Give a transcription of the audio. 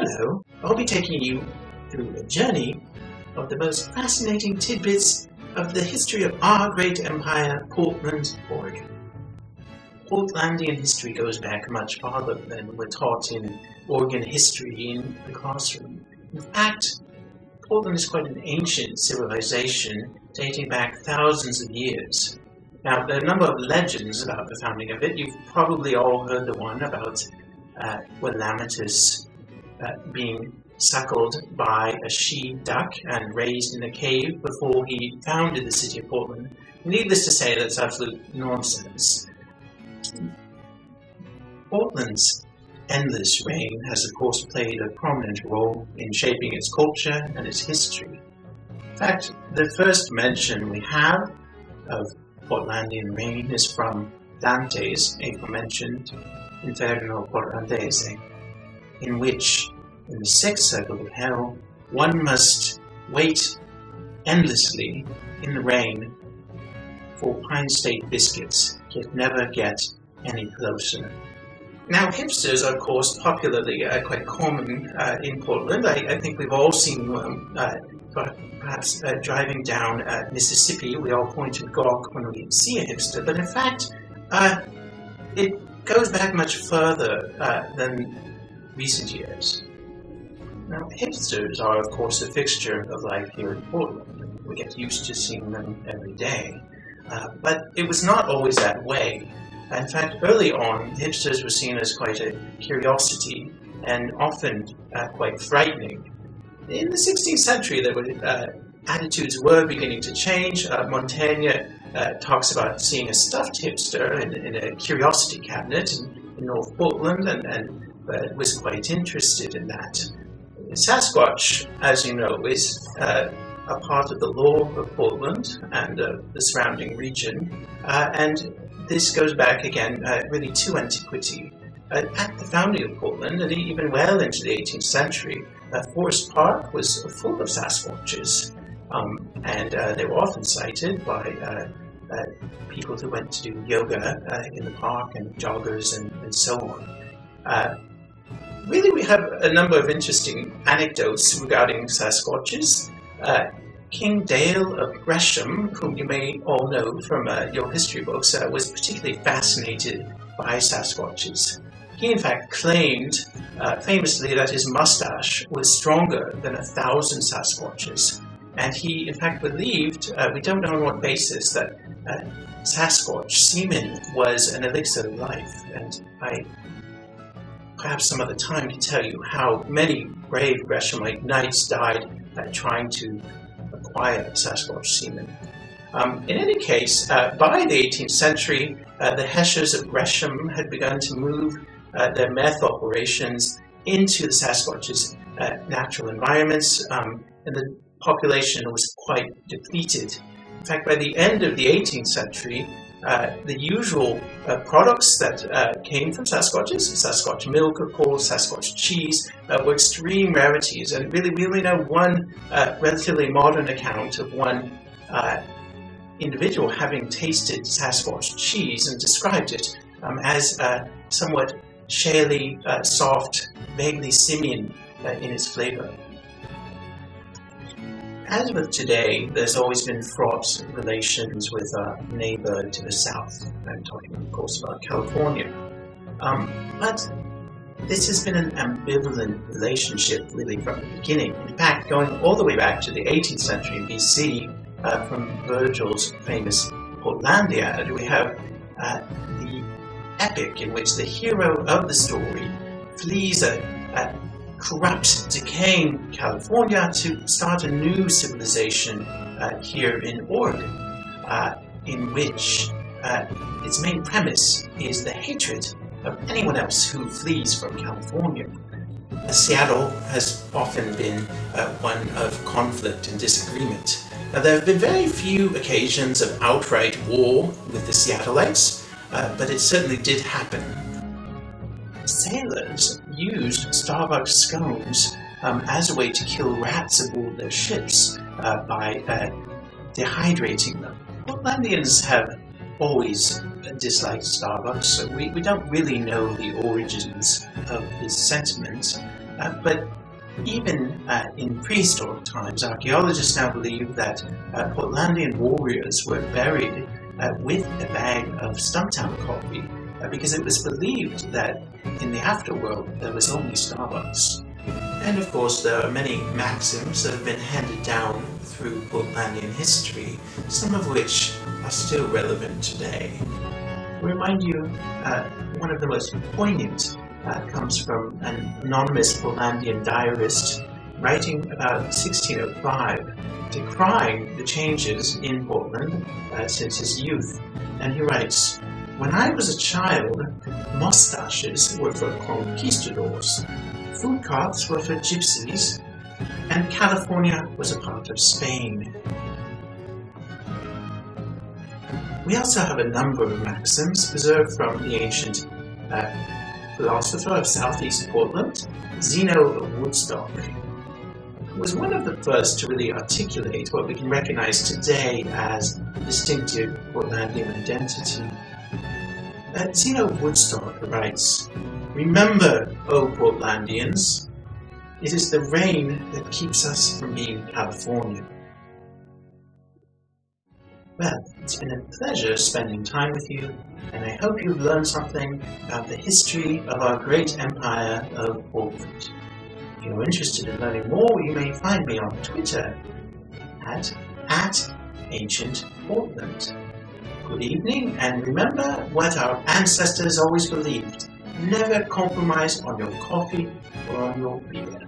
Hello, I'll be taking you through a journey of the most fascinating tidbits of the history of our great empire, Portland, Oregon. Portlandian history goes back much farther than we're taught in Oregon history in the classroom. In fact, Portland is quite an ancient civilization dating back thousands of years. Now, there are a number of legends about the founding of it. You've probably all heard the one about Willamette being suckled by a she-duck and raised in a cave before he founded the city of Portland. Needless to say, that's absolute nonsense. Portland's endless reign has, of course, played a prominent role in shaping its culture and its history. In fact, the first mention we have of Portlandian reign is from Dante's aforementioned Inferno Portlandese, in which, in the sixth circle of hell, one must wait endlessly in the rain for Pine State biscuits, yet never get any closer. Now, hipsters are, of course, popularly quite common in Portland. I think we've all seen them, perhaps driving down Mississippi. We all point and gawk when we see a hipster, but in fact, it goes back much further than recent years. Now, hipsters are, of course, a fixture of life here in Portland. We get used to seeing them every day. But it was not always that way. In fact, early on, hipsters were seen as quite a curiosity and often quite frightening. In the 16th century, attitudes were beginning to change. Montaigne talks about seeing a stuffed hipster in a curiosity cabinet in North Portland and was quite interested in that. Sasquatch, as you know, is a part of the lore of Portland and the surrounding region, and this goes back again really to antiquity. At the founding of Portland, and even well into the 18th century, Forest Park was full of Sasquatches, and they were often sighted by people who went to do yoga in the park, and joggers and so on. Really, we have a number of interesting anecdotes regarding Sasquatches. King Dale of Gresham, whom you may all know from your history books, was particularly fascinated by Sasquatches. He, in fact, claimed famously that his mustache was stronger than 1,000 Sasquatches. And he, in fact, believed, we don't know on what basis, that Sasquatch semen was an elixir of life. And I perhaps some other time can tell you how many brave Greshamite knights died trying to acquire Sasquatch semen. In any case, by the 18th century, the Heshers of Gresham had begun to move their meth operations into the Sasquatch's natural environments, and the population was quite depleted. In fact, by the end of the 18th century, the usual products that came from Sasquatches, Sasquatch milk, of course, Sasquatch cheese, were extreme rarities. And really, we only know one relatively modern account of one individual having tasted Sasquatch cheese and described it as somewhat shaly, soft, vaguely simian in its flavor. As with today, there's always been fraught relations with a neighbor to the south. I'm talking, of course, about California. But this has been an ambivalent relationship, really, from the beginning. In fact, going all the way back to the 18th century BC, from Virgil's famous Portlandiad, we have the epic in which the hero of the story flees a corrupt, decaying California to start a new civilization here in Oregon, in which its main premise is the hatred of anyone else who flees from California. Seattle has often been one of conflict and disagreement. Now, there have been very few occasions of outright war with the Seattleites, but it certainly did happen. Sailors used Starbucks scones as a way to kill rats aboard their ships by dehydrating them. Portlandians have always disliked Starbucks, so we don't really know the origins of this sentiment. But even in prehistoric times, archaeologists now believe that Portlandian warriors were buried with a bag of Stumptown coffee because it was believed that in the afterworld there was only Starbucks. And of course there are many maxims that have been handed down through Portlandian history, some of which are still relevant today. To remind you, one of the most poignant comes from an anonymous Portlandian diarist writing about 1605, decrying the changes in Portland since his youth. And he writes, "When I was a child, mustaches were for conquistadors, food carts were for gypsies, and California was a part of Spain." We also have a number of maxims preserved from the ancient philosopher of southeast Portland, Zeno of Woodstock, who was one of the first to really articulate what we can recognize today as distinctive Portlandian identity. Zeno of Woodstock writes, "Remember, O Portlandians, it is the rain that keeps us from being California." Well, it's been a pleasure spending time with you, and I hope you've learned something about the history of our great empire of Portland. If you're interested in learning more, you may find me on Twitter at Ancient Portland. Good evening, and remember what our ancestors always believed: never compromise on your coffee or on your beer.